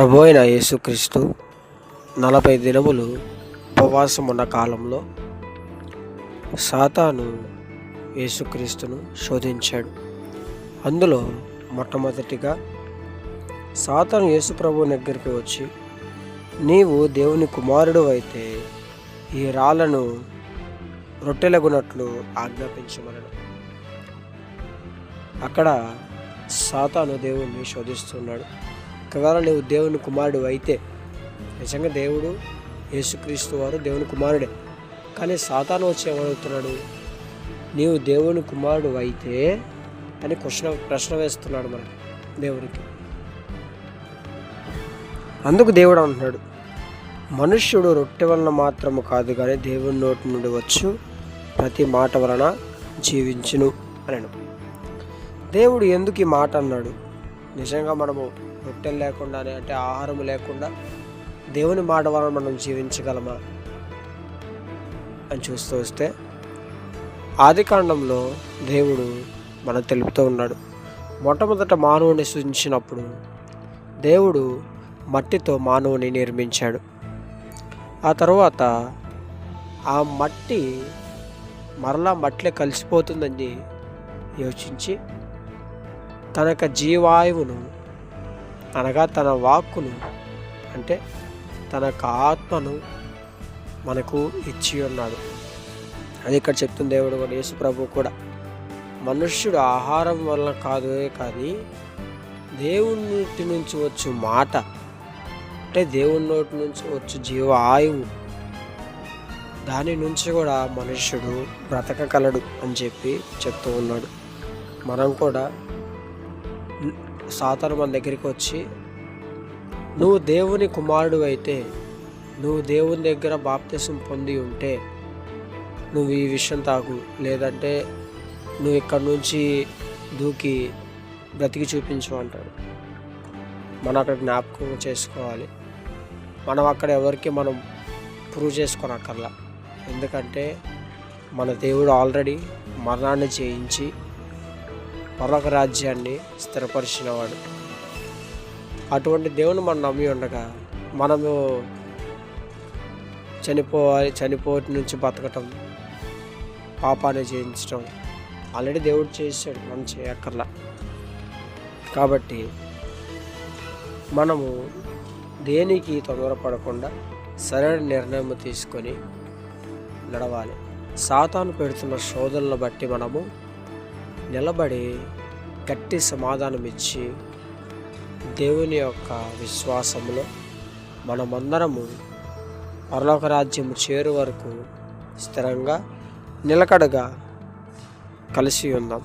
ప్రభు అయిన యేసుక్రీస్తు 40 దినములు ఉపవాసం ఉన్న కాలంలో సాతాను యేసుక్రీస్తును శోధించాడు. అందులో మొట్టమొదటిగా సాతాను యేసు ప్రభు దగ్గరికి వచ్చి, నీవు దేవుని కుమారుడు అయితే ఈ రాళ్లను రొట్టెలగునట్లు ఆజ్ఞాపించమనను. అక్కడ సాతాను దేవుణ్ణి శోధిస్తున్నాడు. ఒకవేళ నీవు దేవుని కుమారుడు అయితే, నిజంగా దేవుడు యేసుక్రీస్తు వారు దేవుని కుమారుడే, కానీ సాతాను వచ్చి ఏమడుగుతున్నాడు, నీవు దేవుని కుమారుడు అయితే అని ప్రశ్న వేస్తున్నాడు మనకి దేవునికి. అందుకు దేవుడు అంటున్నాడు, మనుష్యుడు రొట్టె వలన మాత్రము కాదు కానీ దేవుని నోటి నుండి వచ్చు ప్రతి మాట వలన జీవించును అని. దేవుడు ఎందుకు ఈ మాట అన్నాడు? నిజంగా మనము రొట్టెలు లేకుండానే, అంటే ఆహారం లేకుండా దేవుని మాట వలన మనం జీవించగలమా అని చూస్తూ వస్తే, ఆదికాండంలో దేవుడు మనకు తెలుపుతూ ఉన్నాడు. మొట్టమొదట మానవుని సృజించినప్పుడు దేవుడు మట్టితో మానవుని నిర్మించాడు. ఆ తర్వాత ఆ మట్టి మరలా మట్టిలో కలిసిపోతుందని యోచించి తన యొక్క జీవాయువును, అనగా తన వాక్కును, అంటే తన యొక్క ఆత్మను మనకు ఇచ్చి ఉన్నాడు. అది ఇక్కడ చెప్తుంది దేవుడు కూడా, యేసు ప్రభు కూడా. మనుష్యుడు ఆహారం వలన కాదు కానీ దేవుని నోటి నుంచి వచ్చు మాట, అంటే దేవుని నోటి నుంచి వచ్చు జీవ ఆయువు, దాని నుంచి కూడా మనుష్యుడు బ్రతకగలడు అని చెప్పి చెప్తూ ఉన్నాడు. మనం కూడా సాతాను మన దగ్గరికి వచ్చి, నువ్వు దేవుని కుమారుడు అయితే, నువ్వు దేవుని దగ్గర బాప్తిసం పొంది ఉంటే నువ్వు ఈ విషయం తాగు, లేదంటే నువ్వు ఇక్కడ నుంచి దూకి బ్రతికి చూపించు అంటాడు. మనం అక్కడ జ్ఞాపకం చేసుకోవాలి. మనం అక్కడ ఎవరికి మనం ప్రూవ్ చేసుకోనక్కర్లా. ఎందుకంటే మన దేవుడు ఆల్రెడీ మరణాన్ని జయించి పరలోక రాజ్యాన్ని స్థిరపరిచినవాడు. అటువంటి దేవుని మనం నమ్మి ఉండగా మనము చనిపోటి నుంచి బతకటం, పాపాన్ని జయించటం ఆల్రెడీ దేవుడు చేశాడు, మనం చేయక్కర్లా. కాబట్టి మనము దేనికి తొందరపడకుండా సరైన నిర్ణయం తీసుకొని నడవాలి. సాతాను పెడుతున్న శోధనలను బట్టి మనము నిలబడి గట్టి సమాధానం ఇచ్చి దేవుని యొక్క విశ్వాసంలో మనమందరము పరలోక రాజ్యము చేరు వరకు స్థిరంగా నిలకడగా కలిసి ఉందాం.